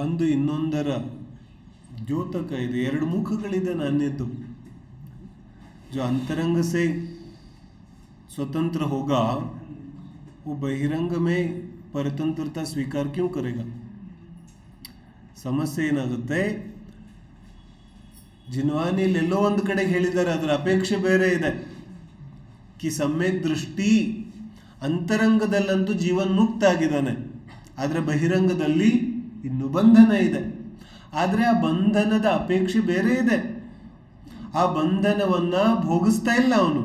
ಒಂದು ಇನ್ನೊಂದರ ದ್ಯೋತಕ ಇದೆ, ಎರಡು ಮುಖಗಳಿದೆ ನಾಣ್ಯದ್ದು. जो अंतरंग से स्वतंत्र होगा वो बहिरंग में परतंत्रता स्वीकार क्यों करेगा? ಸಮಸ್ಯೆ ಏನಾಗುತ್ತೆ, ಜಿನ್ವಾನಿಯಲ್ಲಿ ಎಲ್ಲೋ ಒಂದು ಕಡೆ ಹೇಳಿದ್ದಾರೆ, ಅದರ ಅಪೇಕ್ಷೆ ಬೇರೆ ಇದೆ. ಕಿ ಸಮ್ಯಕ್ ದೃಷ್ಟಿ ಅಂತರಂಗದಲ್ಲಂತೂ ಜೀವನ್ ಮುಕ್ತ ಆಗಿದ್ದಾನೆ, ಆದರೆ ಬಹಿರಂಗದಲ್ಲಿ ಇನ್ನೂ ಬಂಧನ ಇದೆ. ಆದರೆ ಆ ಬಂಧನದ ಅಪೇಕ್ಷೆ ಬೇರೆ ಇದೆ. ಆ ಬಂಧನವನ್ನ ಭೋಗಿಸ್ತಾ ಇಲ್ಲ ಅವನು.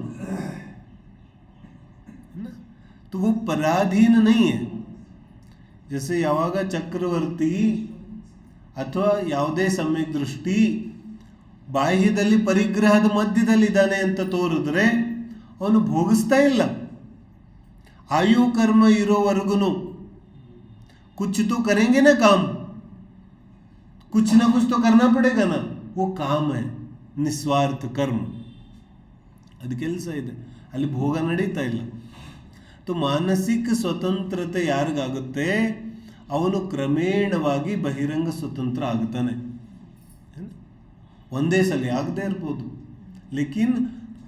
तो वो पराधीन नहीं है. जैसे ಯಾವಾಗ ಚಕ್ರವರ್ತಿ ಅಥವಾ ಯಾವುದೇ ಸಮ್ಯಕ್ ದೃಷ್ಟಿ ಬಾಹ್ಯದಲ್ಲಿ ಪರಿಗ್ರಹದ ಮಧ್ಯದಲ್ಲಿದ್ದಾನೆ ಅಂತ ತೋರಿದ್ರೆ ಅವನು ಭೋಗಿಸ್ತಾ ಇಲ್ಲ. ಆಯು ಕರ್ಮ ಇರೋವರೆಗೂ कुछ तो करेंगे ना काम, कुछ ना कुछ तो करना पड़ेगा ना. वो काम है, ನಿಸ್ವಾರ್ಥ ಕರ್ಮ, ಅದು ಕೆಲಸ ಇದೆ, ಅಲ್ಲಿ ಭೋಗ ನಡೀತಾ ಇಲ್ಲ. तो ಮಾನಸಿಕ ಸ್ವತಂತ್ರತೆ ಯಾರಿಗಾಗುತ್ತೆ, ಅವನು ಕ್ರಮೇಣವಾಗಿ ಬಹಿರಂಗ ಸ್ವತಂತ್ರ ಆಗುತ್ತಾನೆ. ಒಂದೇ ಸಲ ಆಗದೆ ಇರ್ಬೋದು, लेकिन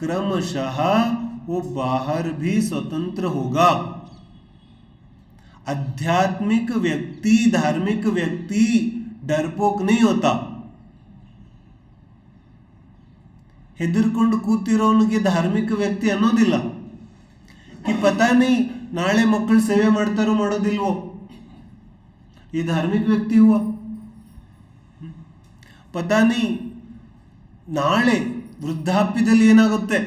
क्रमशः वो बाहर भी स्वतंत्र होगा. आध्यात्मिक व्यक्ति, धार्मिक व्यक्ति डरपोक नहीं होता. ಹೆದರ್ಕೊಂಡು ಕೂತಿರೋನಿಗೆ ಧಾರ್ಮಿಕ ವ್ಯಕ್ತಿ ಅನ್ನೋದಿಲ್ಲ. ಈ ಪತಾ ನೀ ನಾಳೆ ಮಕ್ಕಳು ಸೇವೆ ಮಾಡ್ತಾರೋ ಮಾಡೋದಿಲ್ವೋ, ಈ ಧಾರ್ಮಿಕ ವ್ಯಕ್ತಿ ಹುआ. ಪತಾ ನೀ ನಾಳೆ ವೃದ್ಧಾಪ್ಯದಲ್ಲಿ ಏನಾಗುತ್ತೆ,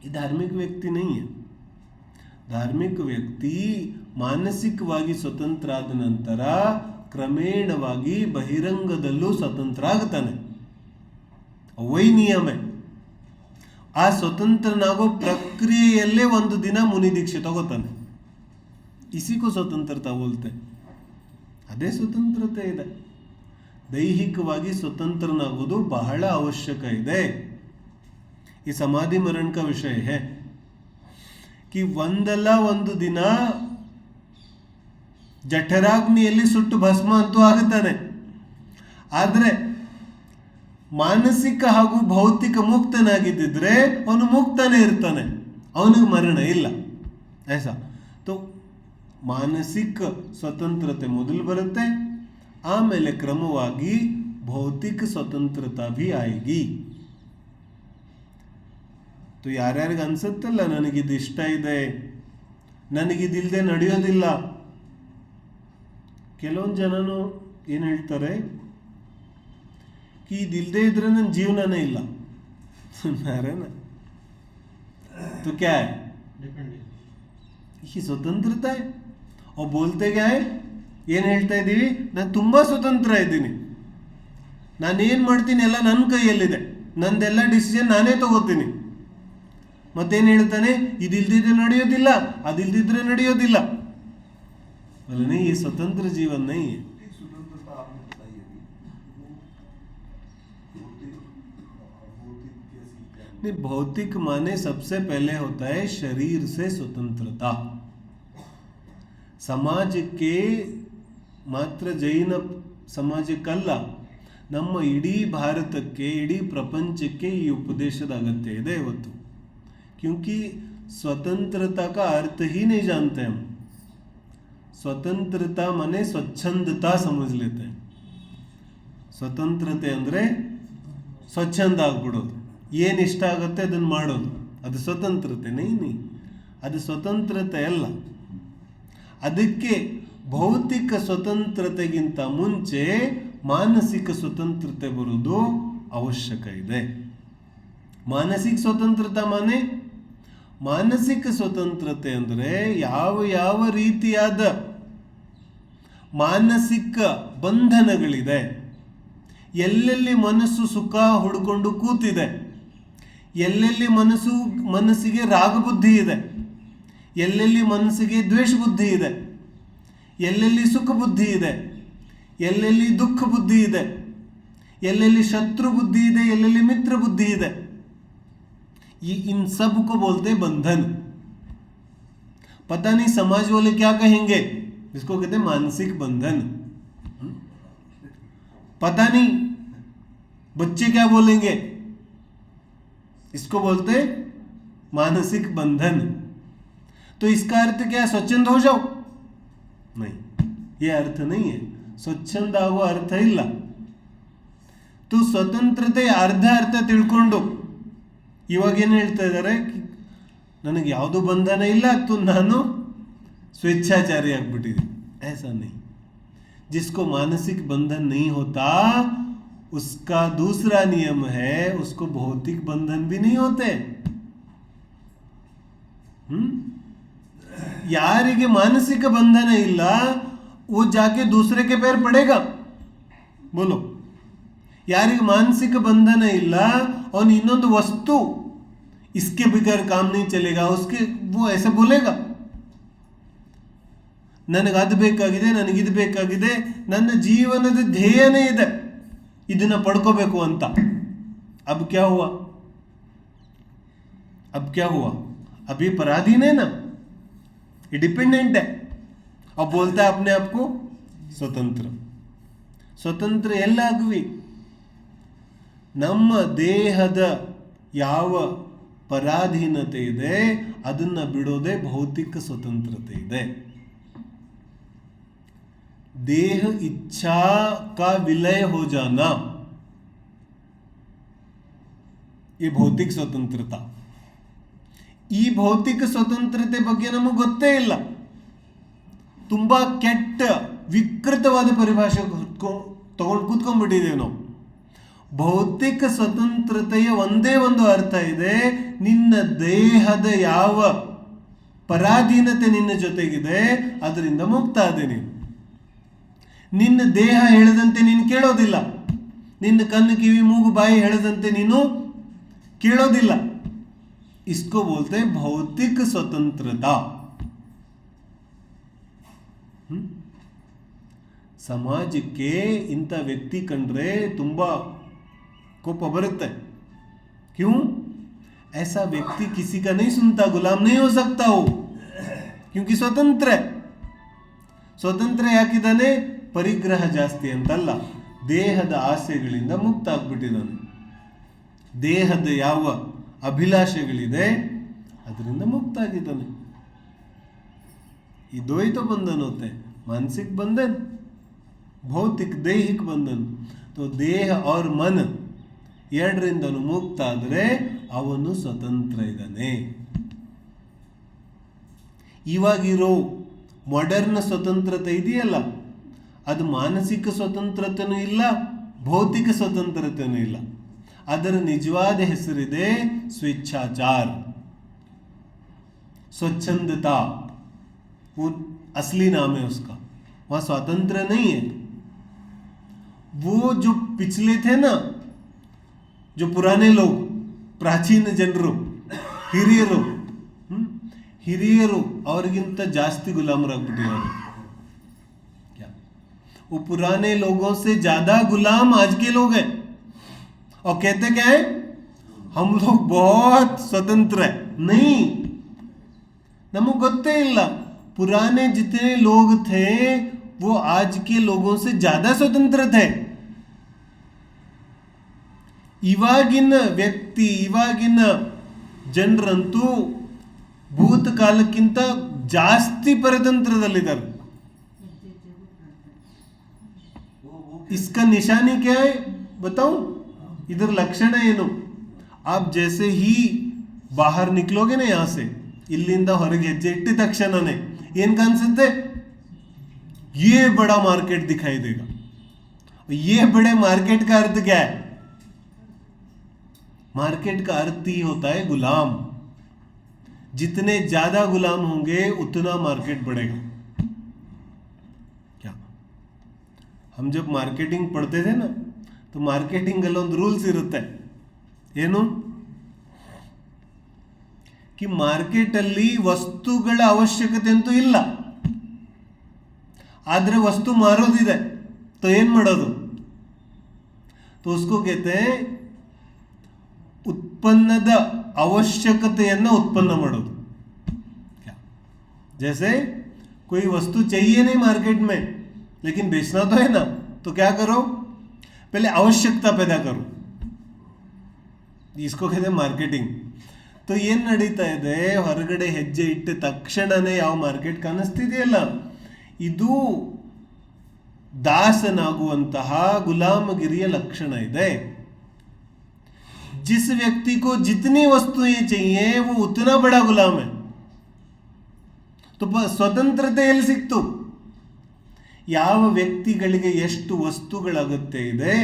ಈ ಧಾರ್ಮಿಕ ವ್ಯಕ್ತಿ ನೈ. ಧಾರ್ಮಿಕ ವ್ಯಕ್ತಿ ಮಾನಸಿಕವಾಗಿ ಸ್ವತಂತ್ರ ಆದ ನಂತರ ಕ್ರಮೇಣವಾಗಿ ಬಹಿರಂಗದಲ್ಲೂ ಸ್ವತಂತ್ರ ಆಗುತ್ತಾನೆ. वही नियम है. ಆ ಸ್ವತಂತ್ರನಾಗೋ ಪ್ರಕ್ರಿಯೆಯಲ್ಲೇ ಒಂದು ದಿನ ಮುನಿ ದೀಕ್ಷೆ ತಗೋತಾನೆ. ಇಸಿಗೂ ಸ್ವತಂತ್ರತಾ ಬೋಲ್ತೆ. ಅದೇ ಸ್ವತಂತ್ರತೆ ಇದೆ. ದೈಹಿಕವಾಗಿ ಸ್ವತಂತ್ರನಾಗೋದು ಬಹಳ ಅವಶ್ಯಕ ಇದೆ. ಈ ಸಮಾಧಿ ಮರಣ का ವಿಷಯ है कि ಒಂದಲ್ಲ ಒಂದು ದಿನ ಜಠರಾಗ್ನಿಯಲ್ಲಿ ಸುಟ್ಟು ಭಸ್ಮ ಅಂತೂ ಆಗುತ್ತಾನೆ. ಆದರೆ ಮಾನಸಿಕ ಹಾಗೂ ಭೌತಿಕ ಮುಕ್ತನಾಗಿದ್ದಿದ್ರೆ ಅವನು ಮುಕ್ತನೇ ಇರ್ತಾನೆ, ಅವನಿಗೆ ಮರಣ ಇಲ್ಲ. ऐसा तो ಮಾನಸಿಕ ಸ್ವತಂತ್ರತೆ ಮೊದಲು ಬರುತ್ತೆ, ಆಮೇಲೆ ಕ್ರಮವಾಗಿ ಭೌತಿಕ ಸ್ವತಂತ್ರತಾ ಭಿ ಆएगी. तो ಯಾರ್ಯಾರಿಗೆ ಅನ್ಸುತ್ತಲ್ಲ ನನಗಿದು ಇಷ್ಟ ಇದೆ, ನನಗಿದಿಲ್ಲದೆ ನಡೆಯೋದಿಲ್ಲ. ಕೆಲವೊಂದು ಜನನು ಏನು ಹೇಳ್ತಾರೆ, कि दिलदे इधर न जीवना ಇಲ್ಲ. तो क्या है, ये स्वतंत्रता है. और बोलते क्या है, ಏನು ಹೇಳ್ತಾ ಇದ್ದೀವಿ, ನಾನು ತುಂಬ ಸ್ವತಂತ್ರ ಇದ್ದೀನಿ, ನಾನೇನು ಮಾಡ್ತೀನಿ ಎಲ್ಲ ನನ್ನ ಕೈಯಲ್ಲಿದೆ, ನಂದೆಲ್ಲ ಡಿಸಿಷನ್ ನಾನೇ ತಗೋತೀನಿ. ಮತ್ತೇನು ಹೇಳ್ತಾನೆ, ಇದಿಲ್ದಿದ್ರೆ ನಡೆಯೋದಿಲ್ಲ, ಅದಿಲ್ದಿದ್ರೆ ನಡೆಯೋದಿಲ್ಲ. बोले नहीं, ये स्वतंत्र जीवन नहीं है. भौतिक माने सबसे पहले होता है शरीर से स्वतंत्रता. ಸಮಾಜಕ್ಕೆ ಮಾತ್ರ ಜೈನ ಸಮಾಜಕ್ಕಲ್ಲ, ನಮ್ಮ ಇಡೀ ಭಾರತಕ್ಕೆ, ಇಡೀ ಪ್ರಪಂಚಕ್ಕೆ ಈ ಉಪದೇಶದ ಅಗತ್ಯ ಇದೆ ಇವತ್ತು. क्योंकि स्वतंत्रता का अर्थ ही नहीं जानते हम. स्वतंत्रता माने स्वच्छंदता समझ लेते हैं. ಸ್ವತಂತ್ರತೆ ಅಂದರೆ ಸ್ವಚ್ಛಂದ ಆಗ್ಬಿಡೋದು, ಏನು ಇಷ್ಟ ಆಗುತ್ತೆ ಅದನ್ನು ಮಾಡೋದು, ಅದು ಸ್ವತಂತ್ರತೆ ನೈ. ಅದು ಸ್ವತಂತ್ರತೆ ಅಲ್ಲ. ಅದಕ್ಕೆ ಭೌತಿಕ ಸ್ವತಂತ್ರತೆಗಿಂತ ಮುಂಚೆ ಮಾನಸಿಕ ಸ್ವತಂತ್ರತೆ ಬರೋದು ಅವಶ್ಯಕ ಇದೆ. ಮಾನಸಿಕ ಸ್ವತಂತ್ರತಾ ಮಾನೆ, ಮಾನಸಿಕ ಸ್ವತಂತ್ರತೆ ಅಂದರೆ ಯಾವ ಯಾವ ರೀತಿಯಾದ ಮಾನಸಿಕ ಬಂಧನಗಳಿದೆ, ಎಲ್ಲೆಲ್ಲಿ ಮನಸ್ಸು ಸುಖ ಹುಡ್ಕೊಂಡು ಕೂತಿದೆ, ಎಲ್ಲೆಲ್ಲಿ ಮನಸ್ಸಿಗೆ ರಾಗಬುದ್ಧಿ ಇದೆ, ಎಲ್ಲೆಲ್ಲಿ ಮನಸ್ಸಿಗೆ ದ್ವೇಷ ಬುದ್ಧಿ ಇದೆ, ಎಲ್ಲೆಲ್ಲಿ ಸುಖ ಬುದ್ಧಿ ಇದೆ, ಎಲ್ಲೆಲ್ಲಿ ದುಃಖ ಬುದ್ಧಿ ಇದೆ, ಎಲ್ಲೆಲ್ಲಿ ಶತ್ರು ಬುದ್ಧಿ ಇದೆ, ಎಲ್ಲೆಲ್ಲಿ ಮಿತ್ರ ಬುದ್ಧಿ ಇದೆ, इन सब को बोलते हैं बंधन. पता नहीं समाज वाले क्या कहेंगे, इसको कहते हैं मानसिक बंधन. पता नहीं बच्चे क्या बोलेंगे, इसको बोलते मानसिक बंधन। तो इसका अर्थ क्या है, स्वच्छंद हो जाओ? नहीं, ये अर्थ नहीं है। ಸ್ವಚ್ಛಂದ ಆಗುವ ಅರ್ಥ ಇಲ್ಲ. ತು ಸ್ವತಂತ್ರತೆ ಅರ್ಧ ಅರ್ಥ ತಿಳ್ಕೊಂಡು ಇವಾಗ ಏನು ಹೇಳ್ತಾ ಇದ್ದಾರೆ, ನನಗೆ ಯಾವುದೋ ಬಂಧನ ಇಲ್ಲ, ತು ನಾನು स्वेच्छाचारी ಆಗ್ಬಿಟ್ಟಿದ್ದೀನಿ. ऐसा नहीं, जिसको मानसिक बंधन नहीं होता उसका दूसरा नियम है, उसको भौतिक बंधन भी नहीं होते. ಯಾರಿಗೆ ಮಾನಸಿಕ ಬಂಧನ ಇಲ್ಲ वो जाके दूसरे के पैर पड़ेगा, बोलो. ಯಾರಿಗೆ ಮಾನಸಿಕ ಬಂಧನ ಇಲ್ಲ और ಇನ್ನೊಂದು ವಸ್ತು इसके बगैर काम नहीं चलेगा, उसके वो ऐसे बोलेगा, ನನಗೆ ಅದು ಬೇಕಾಗಿದೆ, ನನಗಿದು ಬೇಕಾಗಿದೆ, ನನ್ನ ಜೀವನದ ಧ್ಯೇಯನೇ ಇದೆ, ಇದನ್ನ ಪಡ್ಕೋಬೇಕು ಅಂತ. अब क्या हुआ, अब क्या हुआ, अभी पराधीन है ना, ये डिपेंडेंट है. अब बोलता है अपने आप को स्वतंत्र. ಸ್ವತಂತ್ರ ಎಲ್ಲಾಗ್ವಿ, ನಮ್ಮ ದೇಹದ ಯಾವ ಪರಾಧೀನತೆ ಇದೆ ಅದನ್ನ ಬಿಡೋದೇ ಭೌತಿಕ ಸ್ವತಂತ್ರತೆ ಇದೆ. देह इच्छा का विलय हो जाना, ये ಭೌತಿಕ ಸ್ವತಂತ್ರತಾ. ಈ ಭೌತಿಕ ಸ್ವತಂತ್ರತೆ ಬಗ್ಗೆ ನಮಗೆ ಗೊತ್ತೇ ಇಲ್ಲ. ತುಂಬಾ ಕೆಟ್ಟ ವಿಕೃತವಾದ ಪರಿಭಾಷೆ ತಗೊಂಡು ಕೂತ್ಕೊಂಡ್ಬಿಟ್ಟಿದ್ದೇವೆ ನಾವು. ಭೌತಿಕ ಸ್ವತಂತ್ರತೆಯ ಒಂದೇ ಒಂದು ಅರ್ಥ ಇದೆ, ನಿನ್ನ ದೇಹದ ಯಾವ ಪರಾಧೀನತೆ ನಿನ್ನ ಜೊತೆಗಿದೆ ಅದರಿಂದ ಮುಕ್ತ ಆದೆ ನೀನು. ನಿನ್ನ ದೇಹ ಹೇಳದಂತೆ ನೀನು ಕೇಳೋದಿಲ್ಲ, ನಿನ್ನ ಕಣ್ಣು ಕಿವಿ ಮೂಗು ಬಾಯಿ ಹೇಳದಂತೆ ನೀನು ಕೇಳೋದಿಲ್ಲ. इसको बोलते हैं भौतिक स्वतंत्रता. ಸಮಾಜಕ್ಕೆ ಇಂಥ ವ್ಯಕ್ತಿ ಕಂಡ್ರೆ ತುಂಬಾ ಕೋಪ ಬರುತ್ತೆ. क्यों? ऐसा व्यक्ति किसी का नहीं सुनता, गुलाम नहीं हो सकता हो, क्योंकि स्वतंत्र है. ಸ್ವತಂತ್ರ ಯಾಕಿದ್ದಾನೆ? ಪರಿಗ್ರಹ ಜಾಸ್ತಿ ಅಂತಲ್ಲ, ದೇಹದ ಆಸೆಗಳಿಂದ ಮುಕ್ತ ಆಗ್ಬಿಟ್ಟಿದ್ದಾನೆ. ದೇಹದ ಯಾವ ಅಭಿಲಾಷೆಗಳಿದೆ ಅದರಿಂದ ಮುಕ್ತ ಆಗಿದ್ದಾನೆ. ಈ ದ್ವೈತ ಬಂಧನ होते हैं, मानसिक बंधन, भौतिक दैहिक बंधन. तो ದೇಹ और मन ಎರಡರಿಂದಲೂ ಮುಕ್ತ ಆದರೆ ಅವನು ಸ್ವತಂತ್ರ ಇದ್ದಾನೆ. ಇವಾಗಿರೋ ಮಾಡರ್ನ್ ಸ್ವತಂತ್ರತೆ ಇದೆಯಲ್ಲ, ಅದು ಮಾನಸಿಕ ಸ್ವತಂತ್ರತೆನೂ ಇಲ್ಲ, ಭೌತಿಕ ಸ್ವತಂತ್ರತೆನೂ ಇಲ್ಲ. ಅದರ ನಿಜವಾದ ಹೆಸರಿದೆ स्वेच्छाचार, स्वच्छंदता. वो असली नाम है उसका. वहां स्वातंत्र नहीं है. वो जो पिछले थे ना, जो पुराने लोग, ಪ್ರಾಚೀನ ಜನರು, ಹಿರಿಯರು ಅವ್ರಿಗಿಂತ ಜಾಸ್ತಿ ಗುಲಾಮರಾಗ್ಬಿಟ್ಟಿದ್ದಾರೆ. वो पुराने लोगों से ज्यादा गुलाम आज के लोग हैं और कहते क्या है, हम लोग बहुत स्वतंत्र है. नहीं, नमको ಗೊತ್ತೇ ಇಲ್ಲ. पुराने जितने लोग थे वो आज के लोगों से ज्यादा स्वतंत्र थे. ಇವಾಗಿನ ವ್ಯಕ್ತಿ, ಇವಾಗಿನ ಜನರಂತೂ ಭೂತಕಾಲಕ್ಕಿಂತ ಜಾಸ್ತಿ ಪರತಂತ್ರದಲ್ಲಿದ್ದಾರೆ. इसका निशानी क्या है बताऊं? इधर लक्षण ಏನು? आप जैसे ही बाहर निकलोगे ना यहाँ से, ಇಲ್ಲಿಂದ ಹೊರಗೆ ಹೆಜ್ಜೆ ಇಟ್ಟಿದ ತಕ್ಷಣನೇ ಏನ್ ಕಾಣಿಸುತ್ತೆ? ये बड़ा मार्केट दिखाई देगा. ये बड़े मार्केट का अर्थ क्या है? मार्केट का अर्थ ही होता है गुलाम. जितने ज्यादा गुलाम होंगे उतना मार्केट बढ़ेगा. क्या हम जब मार्केटिंग पढ़ते थे ना, तो मार्केटिंग ಅಲ್ಲಿ ಒಂದು ರೂಲ್ಸ್ ಇರುತ್ತೆ. ಏನು? कि ಮಾರ್ಕೆಟ್ ಅಲ್ಲಿ ವಸ್ತುಗಳ ಅವಶ್ಯಕತೆ ಅಂತೂ ಇಲ್ಲ, ಆದ್ರೆ ವಸ್ತು ಮಾರೋದಿದೆ. तो ಏನ್ ಮಾಡೋದು? तो उसको कहते हैं उत्पन्नದ ಅವಶ್ಯಕತೆಯನ್ನು उत्पन्न ಮಾಡೋದು. जैसे कोई वस्तु चाहिए नहीं मार्केट में, लेकिन बेचना तो है ना, तो क्या करो? पहले आवश्यकता पैदा करो, इसको कहते ಮಾರ್ಕೆಟಿಂಗ್. तो ಏನ್ ನಡೀತಾ ಇದೆ, ಹೊರಗಡೆ ಹೆಜ್ಜೆ ಇಟ್ಟ ತಕ್ಷಣನೇ ಯಾವ ಮಾರ್ಕೆಟ್ ಕಾಣಿಸ್ತಿದೆಯಲ್ಲ, ಇದು ದಾಸನಾಗುವಂತಹ ಗುಲಾಮಗಿರಿಯ ಲಕ್ಷಣ ಇದೆ. जिस व्यक्ति को जितनी वस्तुएं चाहिए वो उतना बड़ा गुलाम है. तो ಸ್ವತಂತ್ರತೆ ಎಲ್ಲಿ ಸಿಕ್ತು? ಯಾವ ವ್ಯಕ್ತಿಗಳಿಗೆ ಎಷ್ಟು ವಸ್ತುಗಳ ಅಗತ್ಯ ಇದೆ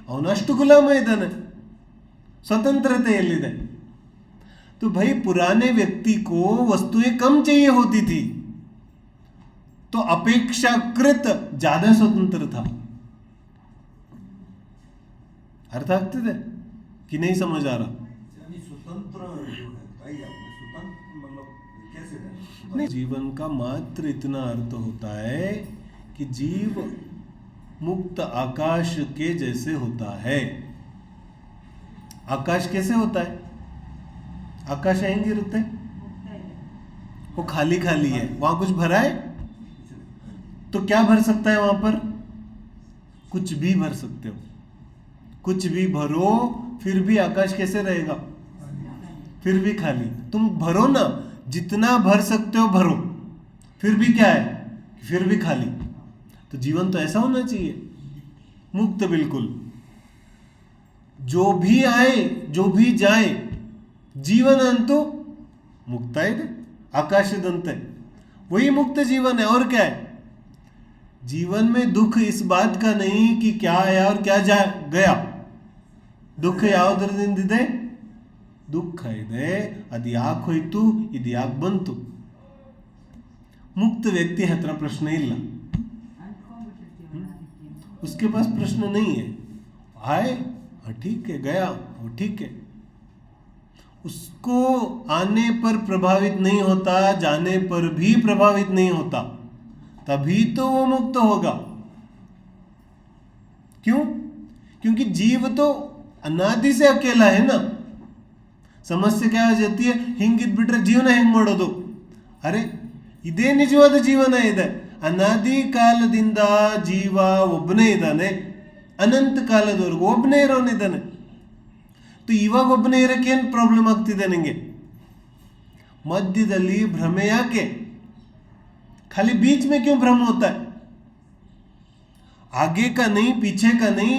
ಅವನಷ್ಟು ಗುಲಾಮ ಇದ್ದಾನೆ. स्वतंत्रता ಎಲ್ಲಿದೆ? तो भाई पुराने व्यक्ति को वस्तुएं कम चाहिए होती थी तो अपेक्षाकृत ज्यादा स्वतंत्र था. अर्थ ಆಗ್ತಿದೆ कि नहीं समझ आ रहा? स्वतंत्र मतलब कैसे नहीं, जीवन का मात्र इतना अर्थ होता है कि जीव मुक्त आकाश के जैसे होता है. आकाश कैसे होता है? आकाश ಹೆಂಗಿರುತ್ತೆ? वो खाली खाली है, वहां कुछ भरा है तो क्या भर सकता है वहां पर? कुछ भी भर सकते हो. कुछ भी भरो फिर भी आकाश कैसे रहेगा? फिर भी खाली. तुम भरो ना, जितना भर सकते हो भरो, फिर भी क्या है? फिर भी खाली. तो जीवन तो ऐसा होना चाहिए, मुक्त बिल्कुल. जो भी आए जो भी जाए, जीवन अंतु मुक्ता ಇದೆ, आकाशದಂತೆ. वही मुक्त जीवन है. और क्या है जीवन में? दुख इस बात का नहीं कि क्या आया और क्या जा गया. ದುಃಖ ಯಾವುದರಿಂದಿದೆ? ದುಃಖ ಇದೆ, ಅದು ಯಾಕೆ ಹೋಯ್ತು, ಇದು ಯಾಕೆ ಬಂತು. मुक्त व्यक्ति हत्र प्रश्न ಇಲ್ಲ, उसके पास प्रश्न नहीं है. आए ठीक है, गया वो ठीक है. उसको आने पर प्रभावित नहीं होता, जाने पर भी प्रभावित नहीं होता, तभी तो वो मुक्त होगा. क्यों? क्योंकि जीव तो अनादि से अकेला है ना. ಸಮಸ್ಯೆ क्या हो जाती है, ಹಿಂಗಿದ್ಬಿಟ್ರೆ ಜೀವನ ಹೆಂಗ್ ಮಾಡೋದು? ಅರೆ ಇದೇ ನಿಜವಾದ ಜೀವನ ಇದೆ. ಅನಾದಿ ಕಾಲದಿಂದ ಜೀವ ಒಬ್ಬನೇ ಇದ್ದಾನೆ, ಅನಂತ ಕಾಲದವರೆಗೂ ಒಬ್ಬನೇ ಇರೋನಿದ್ದಾನೆ. तो ಇವಾಗ ಒಬ್ಬನೇ ಇರಕ್ಕೆ ಏನು ಪ್ರಾಬ್ಲಮ್ ಆಗ್ತಿದೆ ನಿಂಗೆ? ಮಧ್ಯದಲ್ಲಿ ಭ್ರಮೆ ಯಾಕೆ? खाली बीच में क्यों भ्रम होता है? आगे का नहीं, पीछे का नहीं,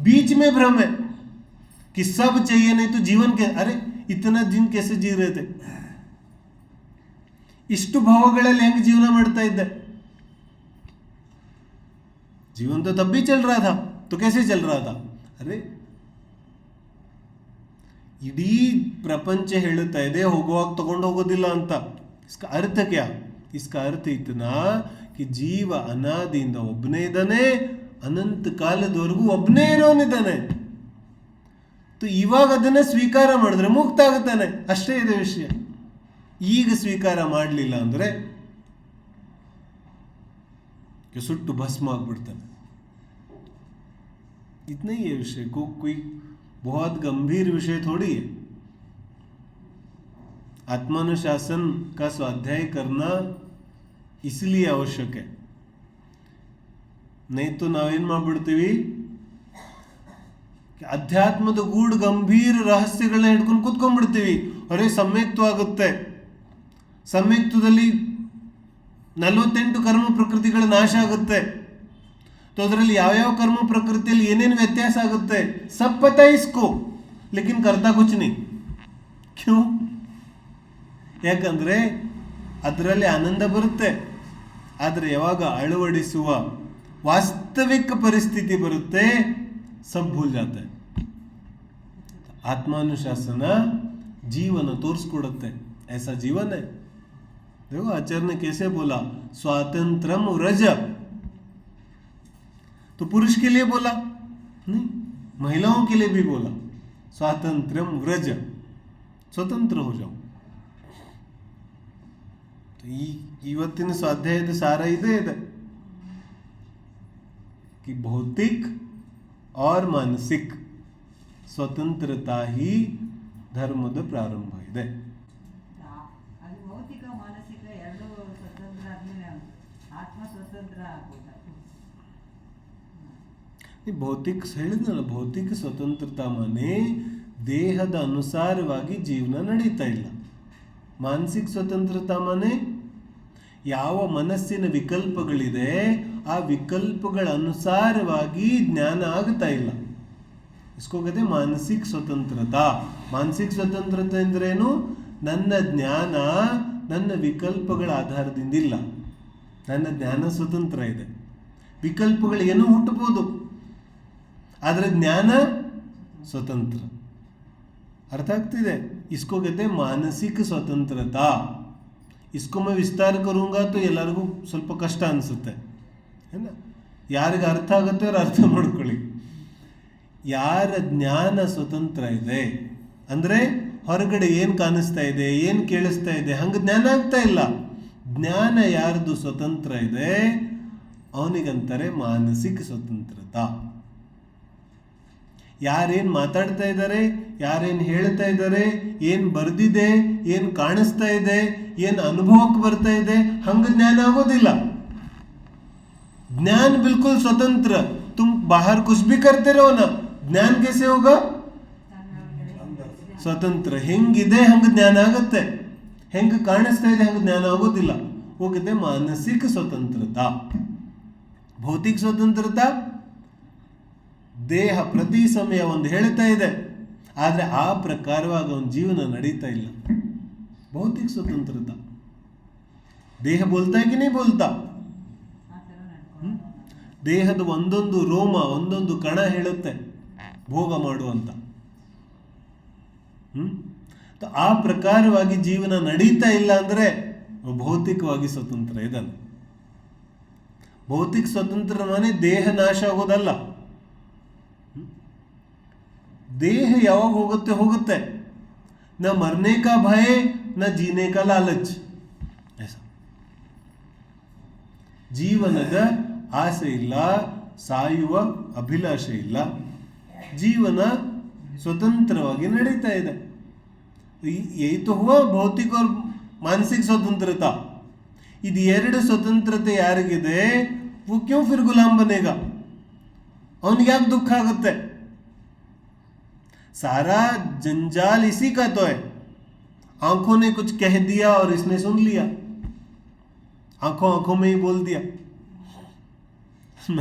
बीच में भ्रम है कि सब चाहिए, नहीं तो जीवन के. अरे इतना दिन कैसे जी रहे थे? ಇಷ್ಟು ಭಾವಗಳಲ್ಲಿ ಹೆಂಗೆ ಜೀವನ ಮಾಡ್ತಾ ಇದ್ದೆ? जीवन तो तब भी चल रहा था, तो कैसे चल रहा था? अरे ಇಡೀ ಪ್ರಪಂಚ ಹೇಳುತ್ತಾ ಇದೆ ಹೋಗುವಾಗ ತಗೊಂಡು ಹೋಗೋದಿಲ್ಲ ಅಂತ. इसका अर्थ क्या? इसका अर्थ इतना कि ಜೀವ ಅನಾದಿಯಿಂದ ಒಬ್ಬನೇ ಇದ್ದಾನೆ, ಅನಂತ ಕಾಲದವರೆಗೂ ಒಬ್ಬನೇ ಇರೋನಿದ್ದಾನೆ. तो ಇವಾಗ ಅದನ್ನ ಸ್ವೀಕಾರ ಮಾಡಿದ್ರೆ ಮುಕ್ತ ಆಗುತ್ತಾನೆ, ಅಷ್ಟೇ ಇದೆ ವಿಷಯ. ಈಗ ಸ್ವೀಕಾರ ಮಾಡಲಿಲ್ಲ ಅಂದ್ರೆ ಸುಟ್ಟು ಭಸ್ಮ ಆಗ್ಬಿಡ್ತಾನೆ. इतना ही है विषय को, कोई बहुत गंभीर विषय थोड़ी है. आत्मानुशासन का स्वाध्याय करना इसलिए आवश्यक है. नहीं तो ನಾವೇನ್ ಮಾಡ್ಬಿಡ್ತೀವಿ, ಅಧ್ಯಾತ್ಮದ ಗೂಢ ಗಂಭೀರ ರಹಸ್ಯಗಳನ್ನ ಹಿಡ್ಕೊಂಡು ಕೂತ್ಕೊಂಡ್ಬಿಡ್ತೀವಿ. ಅರೆ ಸಮ್ಯಕ್ತ್ವ ಆಗುತ್ತೆ, ಸಮ್ಯಕ್ತ್ವದಲ್ಲಿ 48 ಕರ್ಮ ಪ್ರಕೃತಿಗಳ ನಾಶ ಆಗುತ್ತೆ. तो ಅದರಲ್ಲಿ ಯಾವ ಕರ್ಮ ಪ್ರಕೃತಿಯಲ್ಲಿ ಏನೇನು ವ್ಯತ್ಯಾಸ ಆಗುತ್ತೆ सब पता है इसको, लेकिन करता कुछ नहीं. क्यों? ಯಾಕಂದ್ರೆ ಅದರಲ್ಲಿ ಆನಂದ ಬರುತ್ತೆ, ಆದರೆ ಯಾವಾಗ ಅಳವಡಿಸುವ ವಾಸ್ತವಿಕ ಪರಿಸ್ಥಿತಿ ಬರುತ್ತೆ सब भूल जाता है. आत्मानुशासन जीवन तोरिस्कोडुत्ते, ऐसा जीवन है. देखो आचार्य ने कैसे बोला, स्वातंत्रम व्रज. तो पुरुष के लिए बोला नहीं, महिलाओं के लिए भी बोला स्वातंत्रम व्रज, स्वतंत्र हो जाओ. तो ಇವತ್ತಿನ ಸ್ವಾಧ್ಯಾಯದ ಸಾರ ಇದೇ ಇದೆ कि भौतिक और मानसिक स्वतंत्रता ही धर्मದ ಪ್ರಾರಂಭ ಇದೆ. ಅದು ಭೌತಿಕ ಮಾನಸಿಕ ಎರಡು ಸ್ವತಂತ್ರ ಆದ್ಮೇಲೆ ಆತ್ಮ ಸ್ವತಂತ್ರ ಆಗೋದು. ಈ ಭೌತಿಕ ಹೇಳಿದ್ನಲ್ಲ, ಭೌತಿಕ ಸ್ವತಂತ್ರತಾ ಮಾನೆ ದೇಹದ ಅನುಸಾರವಾಗಿ ಜೀವನ ನಡೀತಾ ಇಲ್ಲ. ಮಾನಸಿಕ ಸ್ವತಂತ್ರತಾ ಮಾನೆ ಯಾವ ಮನಸ್ಸಿನ ವಿಕಲ್ಪಗಳಿದೆ ಆ ವಿಕಲ್ಪಗಳ ಅನುಸಾರವಾಗಿ ಜ್ಞಾನ ಆಗ್ತಾ ಇಲ್ಲ. ಇಸ್ಕೋಗದೆ ಮಾನಸಿಕ ಸ್ವತಂತ್ರತಾ. ಮಾನಸಿಕ ಸ್ವತಂತ್ರತೆ ಅಂದ್ರೇನು? ನನ್ನ ಜ್ಞಾನ ನನ್ನ ವಿಕಲ್ಪಗಳ ಆಧಾರದಿಂದ ಇಲ್ಲ. ನನ್ನ ಜ್ಞಾನ ಸ್ವತಂತ್ರ ಇದೆ. ವಿಕಲ್ಪಗಳು ಏನೂ ಹುಟ್ಟಬಹುದು, ಆದರೆ ಜ್ಞಾನ ಸ್ವತಂತ್ರ. ಅರ್ಥ ಆಗ್ತಿದೆ? इसको कहते हैं ಮಾನಸಿಕ ಸ್ವತಂತ್ರತಾ. इसको मैं विस्तार करूँगा तो ಎಲ್ಲರಿಗೂ ಸ್ವಲ್ಪ ಕಷ್ಟ ಅನಿಸುತ್ತೆ. ಏನ ಯಾರಿಗೆ ಅರ್ಥ ಆಗುತ್ತೆ ಅವ್ರು ಅರ್ಥ ಮಾಡ್ಕೊಳ್ಳಿ. ಯಾರ ಜ್ಞಾನ ಸ್ವತಂತ್ರ ಇದೆ ಅಂದರೆ ಹೊರಗಡೆ ಏನು ಕಾಣಿಸ್ತಾ ಇದೆ, ಏನು ಕೇಳಿಸ್ತಾ ಇದೆ, ಹಂಗೆ ಜ್ಞಾನ ಆಗ್ತಾ ಇಲ್ಲ. ಜ್ಞಾನ ಯಾರ್ದು ಸ್ವತಂತ್ರ ಇದೆ ಅವನಿಗಂತಾರೆ ಮಾನಸಿಕ ಸ್ವತಂತ್ರತಾ. ಯಾರೇನು ಮಾತಾಡ್ತಾ ಇದ್ದಾರೆ, ಯಾರೇನು ಹೇಳ್ತಾ ಇದ್ದಾರೆ, ಏನು ಬರ್ದಿದೆ, ಏನು ಕಾಣಿಸ್ತಾ ಇದೆ, ಏನು ಅನುಭವಕ್ಕೆ ಬರ್ತಾ ಇದೆ, ಹಂಗೆ ಜ್ಞಾನ ಆಗೋದಿಲ್ಲ. ज्ञान बिल्कुल स्वतंत्र. तुम बाहर कुछ भी करते रहो ना, ज्ञान कैसे होगा? ಸ್ವತಂತ್ರ. ಹೆಂಗಿದೆ ಹಂಗೆ ಜ್ಞಾನ ಆಗುತ್ತೆ, ಹೆಂಗೆ ಕಾಣಿಸ್ತಾ ಇದೆ ಹಂಗೆ ಜ್ಞಾನ ಆಗೋದಿಲ್ಲ. ಹೋಗಿದೆ ಮಾನಸಿಕ ಸ್ವತಂತ್ರತಾ. ಭೌತಿಕ ಸ್ವತಂತ್ರತಾ ದೇಹ ಪ್ರತಿ ಸಮಯ ಒಂದು ಹೇಳ್ತಾ ಇದೆ, ಆದರೆ ಆ ಪ್ರಕಾರವಾಗಿ ಅವನ ಜೀವನ ನಡೀತಾ ಇಲ್ಲ. ಭೌತಿಕ ಸ್ವತಂತ್ರತಾ ದೇಹ ಬೋಲ್ತಾ ಕಿ ನೀ ಬೋಲ್ತಾ, ದೇಹದ ಒಂದೊಂದು ರೋಮ ಒಂದೊಂದು ಕಣ ಹೇಳುತ್ತೆ ಭೋಗ ಮಾಡುವಂತ. ಆ ಪ್ರಕಾರವಾಗಿ ಜೀವನ ನಡೀತಾ ಇಲ್ಲ ಅಂದ್ರೆ ಭೌತಿಕವಾಗಿ ಸ್ವತಂತ್ರ ಇದ್ದಾನೆ. ಭೌತಿಕ ಸ್ವತಂತ್ರ ಮನೆ ದೇಹ ನಾಶ ಆಗೋದಲ್ಲ. ದೇಹ ಯಾವಾಗ ಹೋಗುತ್ತೆ ಹೋಗುತ್ತೆ. ನ ಮರನೆ ಕಾ ಭಯ ನ ಜೀನೆ ಕಾ ಲಾಲಚ್. ಜೀವನದ ಆಸೆ ಇಲ್ಲ, ಸಾಯುವ ಅಭಿಲಾಷೆ ಇಲ್ಲ. ಜೀವನ ಸ್ವತಂತ್ರವಾಗಿ ನಡೀತಾ ಇದೆ. यही तो हुआ भौतिक और मानसिक स्वतंत्रता. ಇದು ಎರಡು ಸ್ವತಂತ್ರತೆ ಯಾರಿಗಿದೆ वो क्यों फिर गुलाम बनेगा? ಅವನಿಗೆ ಯಾಕೆ ದುಃಖ ಆಗುತ್ತೆ? सारा जंजाल इसी का तो है. आंखों ने कुछ कह दिया और इसने सुन लिया, आंखों आंखों में ही बोल दिया,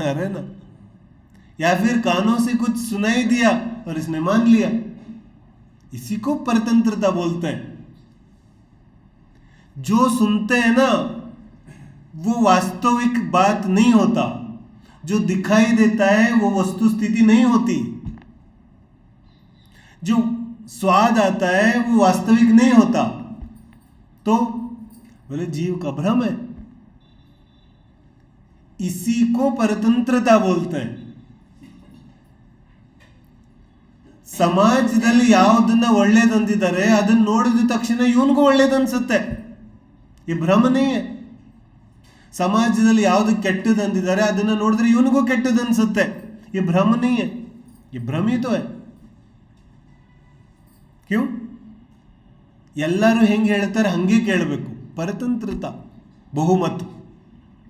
अरे ना. या फिर कानों से कुछ सुनाई दिया और इसने मान लिया. इसी को परतंत्रता बोलते हैं. जो सुनते हैं ना वो वास्तविक बात नहीं होता, जो दिखाई देता है वो वस्तु स्थिति नहीं होती, जो स्वाद आता है वो वास्तविक नहीं होता. तो बोले जीव का भ्रम है. इसी को परतंत्रता बोलते हैं. ಸಮಾಜದಲ್ಲಿ ಯಾವುದನ್ನ ಒಳ್ಳೇದಂದಿದ್ದಾರೆ ಅದನ್ನ ನೋಡಿದ ತಕ್ಷಣ ಇವನಿಗೂ ಒಳ್ಳೇದನ್ಸುತ್ತೆ. ಈ ಭ್ರಮನೇ. ಸಮಾಜದಲ್ಲಿ ಯಾವುದು ಕೆಟ್ಟದಂದಿದ್ದಾರೆ ಅದನ್ನ ನೋಡಿದ್ರೆ ಇವನಿಗೂ ಕೆಟ್ಟದನ್ಸುತ್ತೆ. ಈ ಭ್ರಮನೇ. ಈ ಭ್ರಮಿತೋ. ಕ್ಯೂ ಎಲ್ಲರೂ ಹೆಂಗೆ ಹೇಳ್ತಾರೆ ಹಂಗೆ ಕೇಳಬೇಕು. ಪರತಂತ್ರತಾ ಬಹುಮತ್.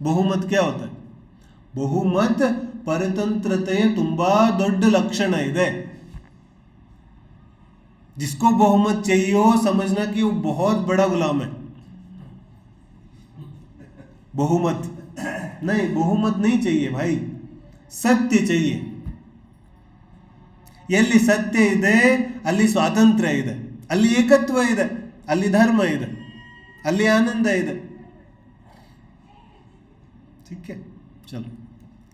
ಬಹುಮತ್ ಕ್ಯಾ ಹೋತಾ ಹೈ? ಬಹುಮತ್ ಪರತಂತ್ರತೆಯ ತುಂಬಾ ದೊಡ್ಡ ಲಕ್ಷಣ ಇದೆ. जिसको बहुमत चाहिए हो समझना कि वो बहुत बड़ा गुलाम है. बहुमत नहीं, बहुमत नहीं चाहिए भाई, सत्य चाहिए. ಎಲ್ಲಿ ಸತ್ಯ ಇದೆ ಅಲ್ಲಿ ಸ್ವಾತಂತ್ರ್ಯ ಇದೆ, ಅಲ್ಲಿ ಏಕತ್ವ ಇದೆ, ಅಲ್ಲಿ ಧರ್ಮ ಇದೆ, ಅಲ್ಲಿ ಆನಂದ ಇದೆ. ठीक है, चलो.